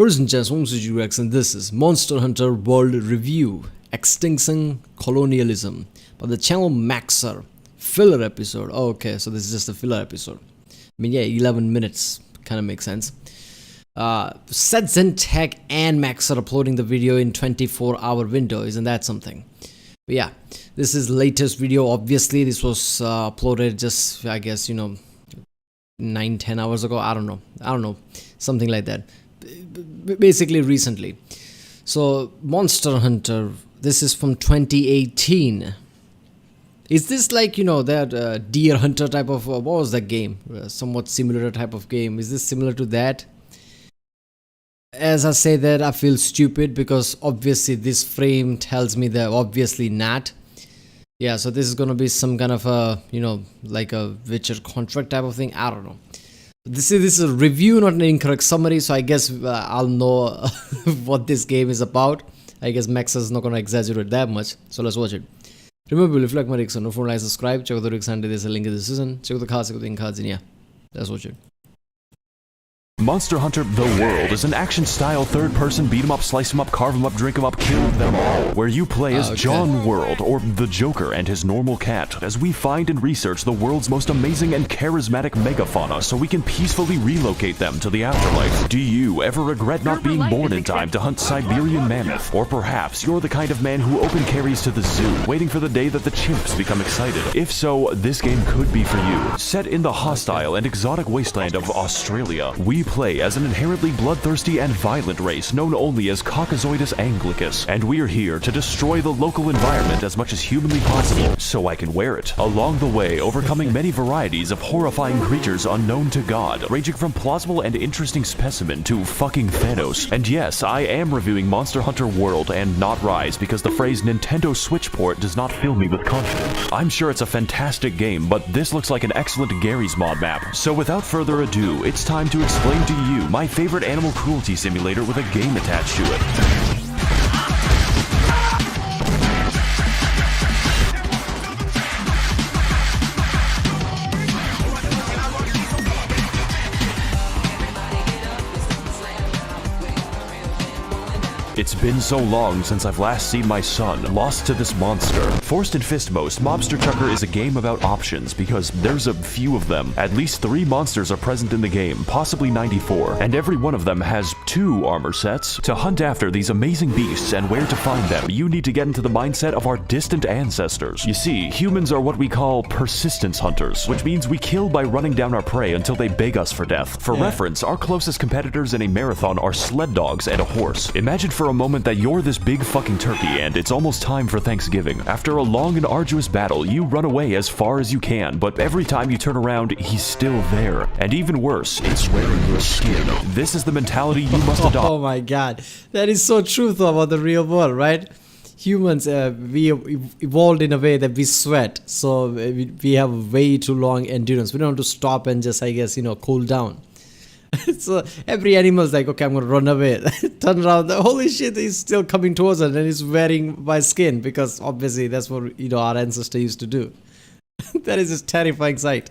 Origin Chess, Rex, and this is Monster Hunter World Review, Extinction, Colonialism, by the channel Maxer. Filler episode. Oh, okay, so this is just a filler episode. I mean, yeah, 11 minutes. Kind of makes sense. Sedzen Tech and Maxer uploading the video in 24-hour window. Isn't that something? But yeah, this is latest video. Obviously, this was uploaded just, I guess, 9-10 hours ago. I don't know, something like that. Basically recently. So Monster Hunter, this is from 2018. Is this like, that Deer Hunter type of, what was that game? Somewhat similar type of game. Is this similar to that? As I say that, I feel stupid because obviously this frame tells me that obviously not. Yeah, so this is gonna be some kind of a, like a Witcher contract type of thing. I don't know. This is a review, not an incorrect summary, so I guess I'll know what this game is about. I guess Max is not gonna exaggerate that much, so let's watch it. Remember, if you like my reaction, no phone, like, subscribe, check out the reaction, there's a link in the description, check out the cards, check out the ink cards, and yeah, let's watch it. Monster Hunter The World is an action-style third-person beat-em-up, slice-em-up, carve-em-up, drink-em-up, kill them all, where you play as John World, or the Joker and his normal cat, as we find and research the world's most amazing and charismatic megafauna so we can peacefully relocate them to the afterlife. Do you ever regret not being born in time to hunt Siberian mammoth? Or perhaps you're the kind of man who open carries to the zoo, waiting for the day that the chimps become excited? If so, this game could be for you. Set in the hostile and exotic wasteland of Australia, we play as an inherently bloodthirsty and violent race known only as Caucasoidus anglicus, and we're here to destroy the local environment as much as humanly possible so I can wear it. Along the way, overcoming many varieties of horrifying creatures unknown to God, ranging from plausible and interesting specimen to fucking Thanos. And yes, I am reviewing Monster Hunter World and not Rise because the phrase Nintendo Switch port does not fill me with confidence. I'm sure it's a fantastic game, but this looks like an excellent Garry's Mod map. So without further ado, it's time to explain to you my favorite animal cruelty simulator with a game attached to it. It's been so long since I've last seen my son, lost to this monster. Forced in Fistmost, Mobster Trucker is a game about options because there's a few of them. At least 3 monsters are present in the game, possibly 94, and every one of them has 2 armor sets. To hunt after these amazing beasts and where to find them, you need to get into the mindset of our distant ancestors. You see, humans are what we call persistence hunters, which means we kill by running down our prey until they beg us for death. For reference, our closest competitors in a marathon are sled dogs and a horse. Imagine for a moment that you're this big fucking turkey and it's almost time for Thanksgiving. After a long and arduous battle, you run away as far as you can, but every time you turn around, he's still there. And even worse, it's wearing your skin. This is the mentality you must adopt. Oh my god, that is so true though about the real world, right? Humans, we evolved in a way that we sweat, so we have way too long endurance. We don't have to stop and just, I guess, cool down. So every animal is like, okay, I'm gonna run away. Turn around, the holy shit, he's still coming towards us and he's wearing my skin, because obviously that's what our ancestors used to do. That is just terrifying sight.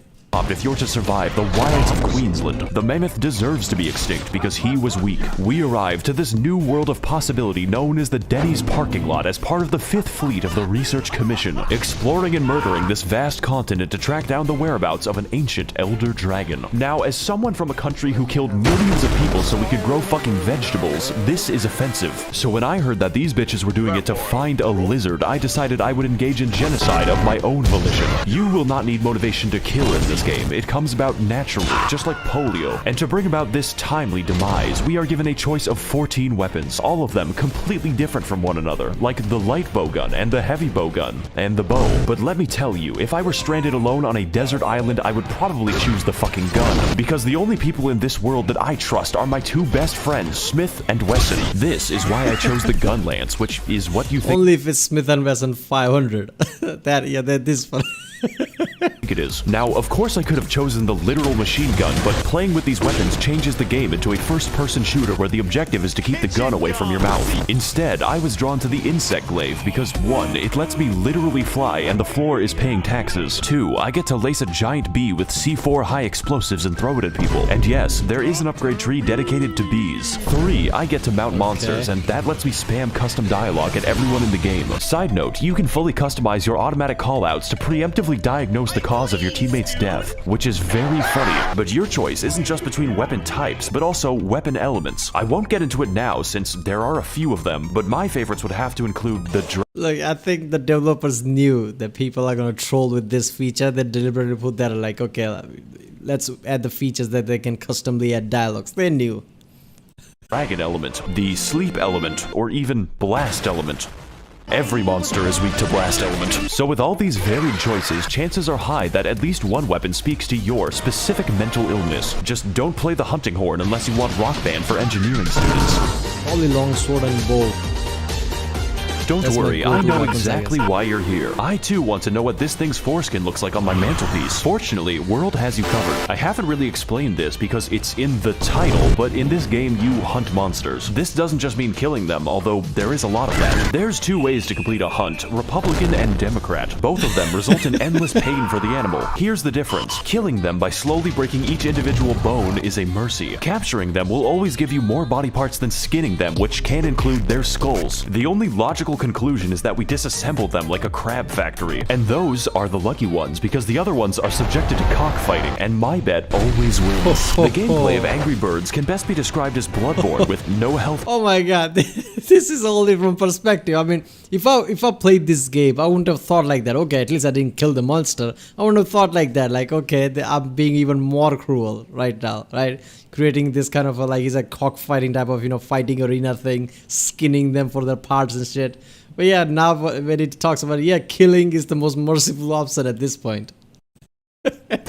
If you're to survive the wilds of Queensland, the mammoth deserves to be extinct because he was weak. We arrived to this new world of possibility known as the Denny's parking lot as part of the 5th Fleet of the Research Commission, exploring and murdering this vast continent to track down the whereabouts of an ancient elder dragon. Now, as someone from a country who killed millions of people so we could grow fucking vegetables, this is offensive. So when I heard that these bitches were doing it to find a lizard, I decided I would engage in genocide of my own volition. You will not need motivation to kill in this game. It comes about naturally, just like polio. And to bring about this timely demise, we are given a choice of 14 weapons, all of them completely different from one another, like the light bowgun and the heavy bowgun and the bow. But let me tell you, if I were stranded alone on a desert island, I would probably choose the fucking gun, because the only people in this world that I trust are my 2 best friends, Smith and Wesson. This is why I chose the gun lance, which is what you think. Only if it's Smith & Wesson 500. That is fun. think it is. Now, of course I could have chosen the literal machine gun, but playing with these weapons changes the game into a first-person shooter where the objective is to keep the gun away from your mouth. Instead, I was drawn to the insect glaive because 1, it lets me literally fly and the floor is paying taxes. 2, I get to lace a giant bee with C4 high explosives and throw it at people. And yes, there is an upgrade tree dedicated to bees. 3, I get to mount monsters, and that lets me spam custom dialogue at everyone in the game. Side note, you can fully customize your automatic callouts to preemptively diagnose the cause of your teammate's death, which is very funny. But your choice isn't just between weapon types, but also weapon elements. I won't get into it now since there are a few of them, but my favorites would have to include the Look, I think the developers knew that people are gonna troll with this feature. They deliberately put that like, okay, let's add the features that they can customly add dialogues. They knew. dragon element, the sleep element, or even blast element. Every monster is weak to blast element. So with all these varied choices, chances are high that at least one weapon speaks to your specific mental illness. Just don't play the hunting horn unless you want Rock Band for engineering students. Only long sword and bow. Don't That's worry, my I know weapons, exactly why you're here. I too want to know what this thing's foreskin looks like on my mantelpiece. Fortunately, World has you covered. I haven't really explained this because it's in the title, but in this game you hunt monsters. This doesn't just mean killing them, although there is a lot of that. There's 2 ways to complete a hunt, Republican and Democrat. Both of them result in endless pain for the animal. Here's the difference. Killing them by slowly breaking each individual bone is a mercy. Capturing them will always give you more body parts than skinning them, which can include their skulls. The only logical conclusion is that we disassemble them like a crab factory. And those are the lucky ones because the other ones are subjected to cockfighting, and my bet always wins. The gameplay of Angry Birds can best be described as Bloodborne with no health. Oh my god, this is only from perspective. I mean, if I played this game, I wouldn't have thought like that. Okay, at least I didn't kill the monster. I wouldn't have thought like that. Like, okay, I'm being even more cruel right now, right? Creating this kind of like, it's a cockfighting type of, fighting arena thing, skinning them for their parts and shit. But yeah, now when it talks about, killing is the most merciful option at this point.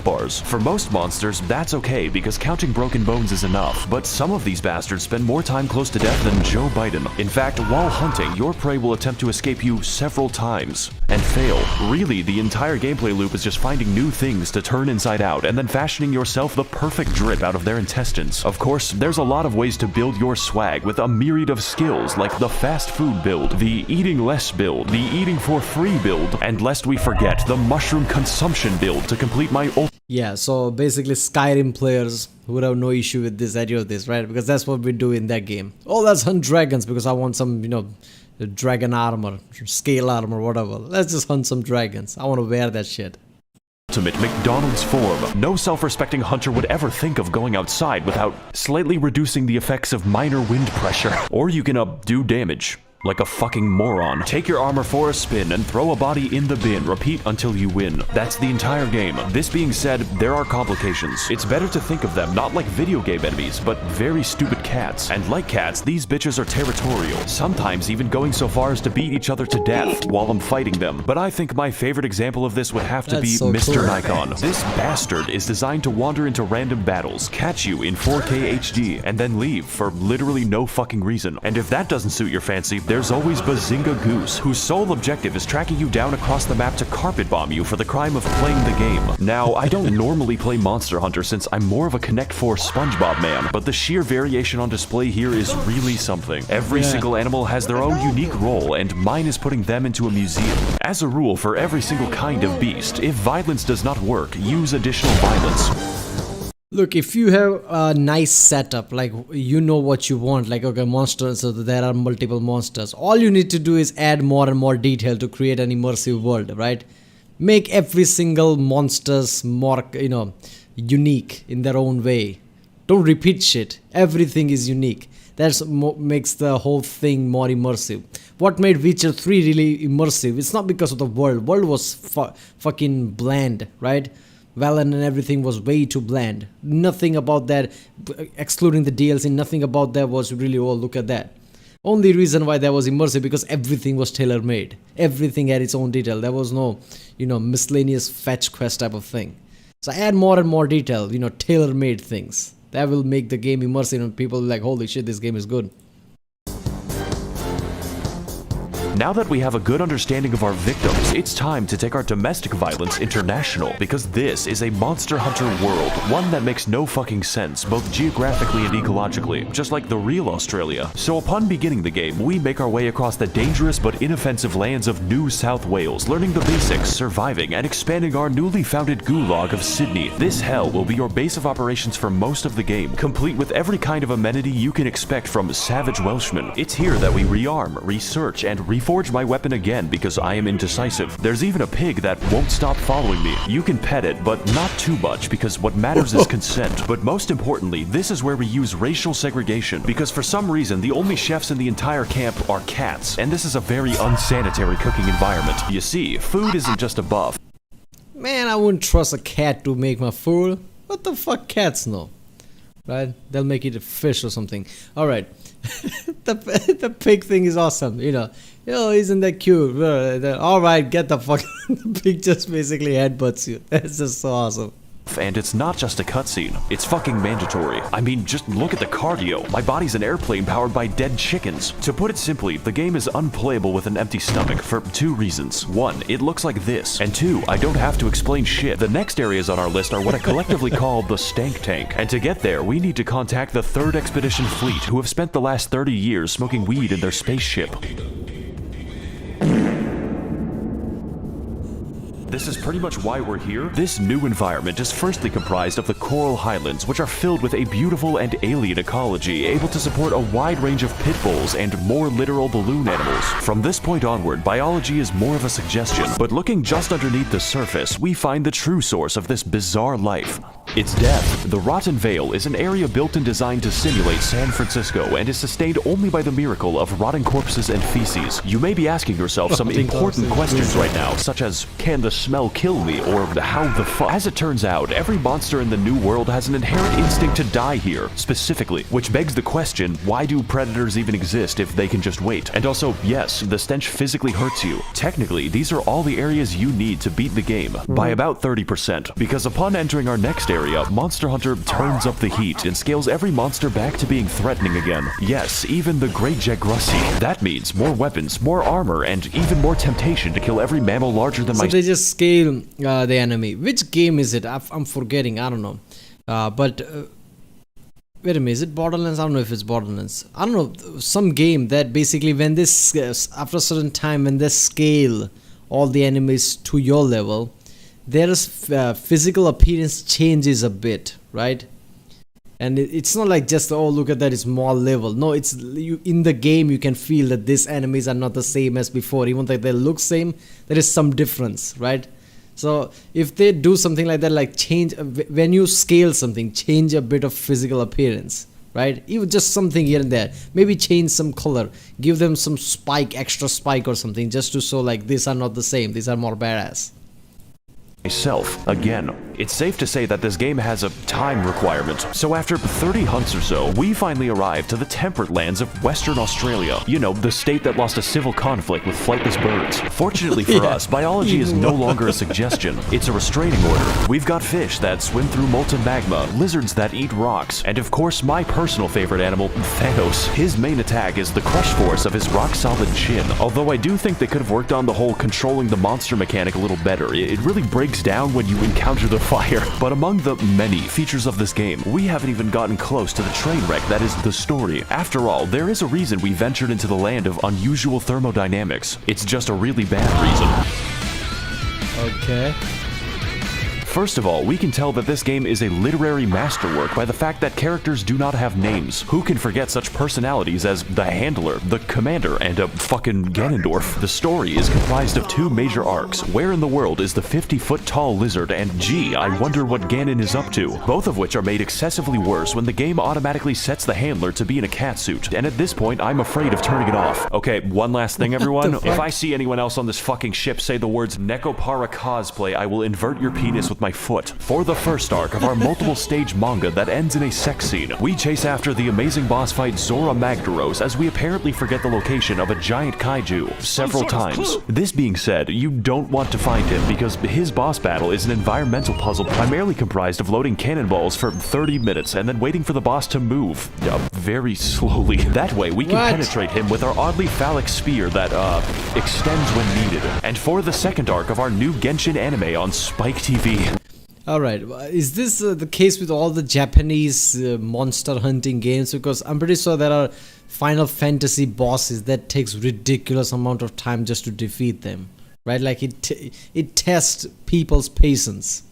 Bars. For most monsters, that's okay because counting broken bones is enough, but some of these bastards spend more time close to death than Joe Biden. In fact, while hunting, your prey will attempt to escape you several times and fail. Really, the entire gameplay loop is just finding new things to turn inside out and then fashioning yourself the perfect drip out of their intestines. Of course, there's a lot of ways to build your swag with a myriad of skills like the fast food build, the eating less build, the eating for free build, and lest we forget, the mushroom consumption build to complete my Yeah, so basically Skyrim players would have no issue with this idea of this, right? Because that's what we do in that game. Oh, let's hunt dragons because I want some, dragon armor, scale armor, whatever. Let's just hunt some dragons. I want to wear that shit. Ultimate McDonald's form. No self-respecting hunter would ever think of going outside without slightly reducing the effects of minor wind pressure. Or you can do damage. Like a fucking moron. Take your armor for a spin and throw a body in the bin. Repeat until you win. That's the entire game. This being said, there are complications. It's better to think of them not like video game enemies, but very stupid cats. And like cats, these bitches are territorial, sometimes even going so far as to beat each other to death while I'm fighting them. But I think my favorite example of this would have to be so Mr. cool. Nikon. This bastard is designed to wander into random battles, catch you in 4K HD, and then leave for literally no fucking reason. And if that doesn't suit your fancy, there's always Bazinga Goose, whose sole objective is tracking you down across the map to carpet bomb you for the crime of playing the game. Now, I don't normally play Monster Hunter since I'm more of a Connect 4 SpongeBob man, but the sheer variation on display here is really something. Every single animal has their own unique role, and mine is putting them into a museum. As a rule, for every single kind of beast, if violence does not work, use additional violence. Look, if you have a nice setup, like you know what you want, like okay, monsters, so there are multiple monsters. All you need to do is add more and more detail to create an immersive world, right? Make every single monsters more, unique in their own way. Don't repeat shit. Everything is unique. That makes the whole thing more immersive. What made Witcher 3 really immersive? It's not because of the world. World was fucking bland, right? Valen and everything was way too bland. Nothing about that, excluding the DLC, nothing about that was really, oh, look at that. Only reason why that was immersive because everything was tailor-made. Everything had its own detail. There was no, miscellaneous fetch quest type of thing. So add more and more detail, tailor-made things. That will make the game immersive and people like, holy shit, this game is good. Now that we have a good understanding of our victims, it's time to take our domestic violence international, because this is a Monster Hunter world, one that makes no fucking sense, both geographically and ecologically, just like the real Australia. So upon beginning the game, we make our way across the dangerous but inoffensive lands of New South Wales, learning the basics, surviving, and expanding our newly founded gulag of Sydney. This hell will be your base of operations for most of the game, complete with every kind of amenity you can expect from savage Welshmen. It's here that we rearm, research, and reforge my weapon again because I am indecisive. There's even a pig that won't stop following me. You can pet it, but not too much, because what matters is consent. But most importantly, this is where we use racial segregation, because for some reason the only chefs in the entire camp are cats, and this is a very unsanitary cooking environment. You see, food isn't just a buff. Man, I wouldn't trust a cat to make my food. What the fuck cats know? Right? They'll make it a fish or something. Alright. the pig thing is awesome, you know. Yo, isn't that cute? Alright, get the fuck. The pig just basically headbutts you. That's just so awesome. And it's not just a cutscene, it's fucking mandatory. I mean, just look at the cardio. My body's an airplane powered by dead chickens. To put it simply, the game is unplayable with an empty stomach for two reasons. One, it looks like this. And two, I don't have to explain shit. The next areas on our list are what I collectively call the stank tank. And to get there, we need to contact the 3rd Expedition Fleet, who have spent the last 30 years smoking weed in their spaceship. This is pretty much why we're here. This new environment is firstly comprised of the coral highlands, which are filled with a beautiful and alien ecology, able to support a wide range of pit bulls and more literal balloon animals. From this point onward, biology is more of a suggestion, but looking just underneath the surface, we find the true source of this bizarre life. Its depth. The Rotten Vale is an area built and designed to simulate San Francisco and is sustained only by the miracle of rotting corpses and feces. You may be asking yourself some important questions right now, such as, can the smell kill me, or how the fuck? As it turns out, every monster in the new world has an inherent instinct to die here, specifically, which begs the question, why do predators even exist if they can just wait? And also, yes, the stench physically hurts you. Technically, these are all the areas you need to beat the game, by about 30%, because upon entering our next area, Monster Hunter turns up the heat and scales every monster back to being threatening again. Yes, even the Great Jagrussi. That means more weapons, more armor, and even more temptation to kill every mammal larger than my... So they just scale the enemy. Which game is it? I'm forgetting. I don't know. But wait a minute. Is it Borderlands? I don't know if it's Borderlands. I don't know. Some game that basically when this after a certain time when they scale all the enemies to your level, their physical appearance changes a bit, right? And it's not like just, oh, look at that, it's more level. No, it's in the game you can feel that these enemies are not the same as before. Even though they look same, there is some difference, right? So if they do something like that, like change, when you scale something, change a bit of physical appearance, right? Even just something here and there. Maybe change some color, give them some spike, extra spike or something, just to show like these are not the same, these are more badass. Myself. Again, it's safe to say that this game has a time requirement. So after 30 hunts or so, we finally arrive to the temperate lands of Western Australia. You know, the state that lost a civil conflict with flightless birds. Fortunately for us, biology is no longer a suggestion. It's a restraining order. We've got fish that swim through molten magma, lizards that eat rocks, and of course my personal favorite animal, Thanos. His main attack is the crush force of his rock-solid chin. Although I do think they could have worked on the whole controlling the monster mechanic a little better. It really breaks down when you encounter the fire. But among the many features of this game, we haven't even gotten close to the train wreck that is the story. After all, there is a reason we ventured into the land of unusual thermodynamics. It's just a really bad reason. Okay. First of all, we can tell that this game is a literary masterwork by the fact that characters do not have names. Who can forget such personalities as the Handler, the Commander, and a fucking Ganondorf? The story is comprised of two major arcs. Where in the world is the 50-foot tall lizard? And gee, I wonder what Ganon is up to. Both of which are made excessively worse when the game automatically sets the Handler to be in a catsuit. And at this point, I'm afraid of turning it off. Okay, one last thing, everyone. If I see anyone else on this fucking ship say the words Nekopara cosplay, I will invert your penis with with my foot. For the first arc of our multiple stage manga that ends in a sex scene, we chase after the amazing boss fight Zora Magdaros as we apparently forget the location of a giant kaiju several times. This being said, you don't want to find him because his boss battle is an environmental puzzle primarily comprised of loading cannonballs for 30 minutes and then waiting for the boss to move very slowly. That way we can penetrate him with our oddly phallic spear that extends when needed. And for the second arc of our new Genshin anime on Spike TV. Alright, is this the case with all the Japanese monster hunting games? Because I'm pretty sure there are Final Fantasy bosses that takes ridiculous amount of time just to defeat them, right? Like it tests people's patience.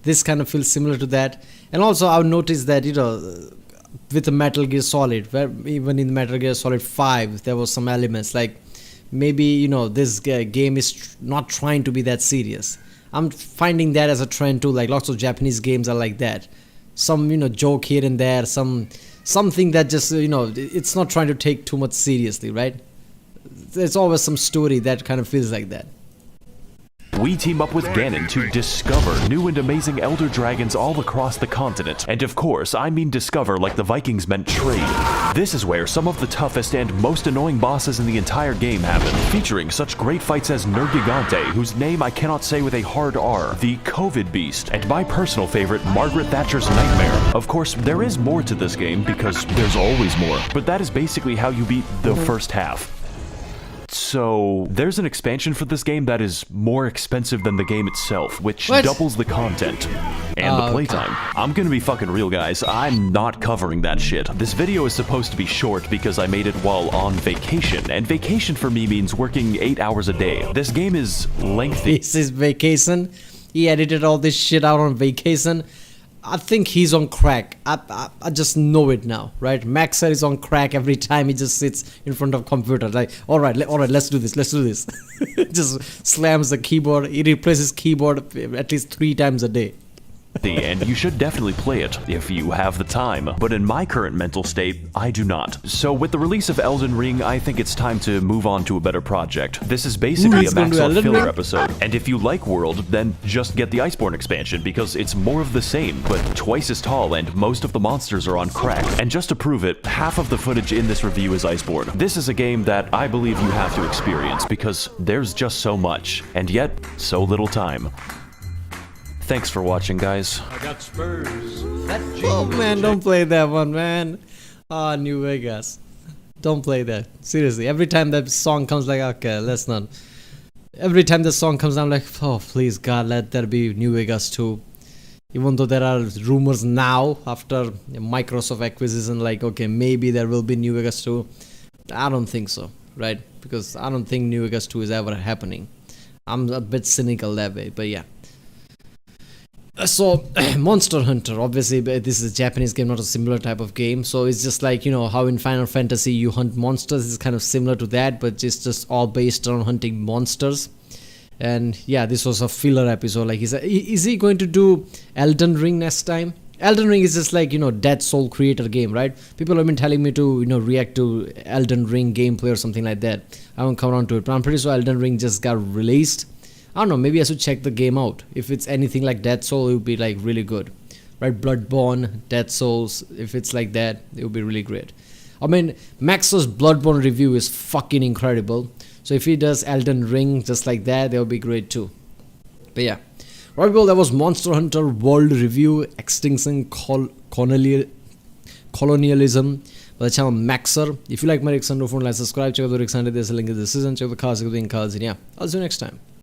This kind of feels similar to that. And also I've noticed that, you know, with the Metal Gear Solid, where even in the Metal Gear Solid 5 there was some elements like maybe, you know, this game is not trying to be that serious. I'm finding that as a trend too, like lots of Japanese games are like that. Some, you know, joke here and there, something that just, you know, it's not trying to take too much seriously, right? There's always some story that kind of feels like that. We team up with Ganon to discover new and amazing elder dragons all across the continent. And of course, I mean discover like the Vikings meant trade. This is where some of the toughest and most annoying bosses in the entire game happen, featuring such great fights as Nergigante, whose name I cannot say with a hard R, the COVID Beast, and my personal favorite, Margaret Thatcher's Nightmare. Of course, there is more to this game because there's always more, but that is basically how you beat the first half. So, there's an expansion for this game that is more expensive than the game itself, which doubles the content and the playtime. I'm gonna be fucking real, guys. I'm not covering that shit. This video is supposed to be short because I made it while on vacation, and vacation for me means working 8 hours a day. This game is lengthy. This is vacation. He edited all this shit out on vacation. I think he's on crack. I just know it now, right? Maxer is on crack every time he just sits in front of computer. Like, all right, let's do this. Just slams the keyboard. He replaces keyboard at least 3 times a day. And you should definitely play it if you have the time, but in my current mental state, I do not. So with the release of Elden Ring, I think it's time to move on to a better project. This is basically a Maxwell filler episode, and if you like World, then just get the Iceborne expansion because it's more of the same, but twice as tall and most of the monsters are on crack. And just to prove it, half of the footage in this review is Iceborne. This is a game that I believe you have to experience because there's just so much, and yet so little time. Thanks for watching, guys. I got spurs. Oh man, don't play that one, man. Ah, New Vegas. Don't play that. Seriously, every time that song comes, like, okay, let's not. Every time the song comes, I'm like, oh, please, God, let there be New Vegas 2. Even though there are rumors now, after Microsoft acquisition, like, okay, maybe there will be New Vegas 2. I don't think so, right? Because I don't think New Vegas 2 is ever happening. I'm a bit cynical that way, but yeah. So, Monster Hunter, obviously this is a Japanese game, not a similar type of game. So it's just like, you know, how in Final Fantasy you hunt monsters. It's kind of similar to that, but it's just all based on hunting monsters. And yeah, this was a filler episode. Like, is he going to do Elden Ring next time? Elden Ring is just like, you know, Dead Soul creator game, right? People have been telling me to, you know, react to Elden Ring gameplay or something like that. I won't come around to it, but I'm pretty sure Elden Ring just got released. I don't know, maybe I should check the game out. If it's anything like Dead Soul, it would be like really good, right? Bloodborne, Dead Souls, if it's like that, it would be really great. I mean, Max's Bloodborne review is fucking incredible. So if he does Elden Ring just like that would be great too. But yeah, right, well, that was Monster Hunter World Review, Extinction, Colonialism by the channel Maxer. If you like my reaction, don't forget to like, subscribe, check out the reaction, there's a link in the description, check out the cards, and yeah, I'll see you next time.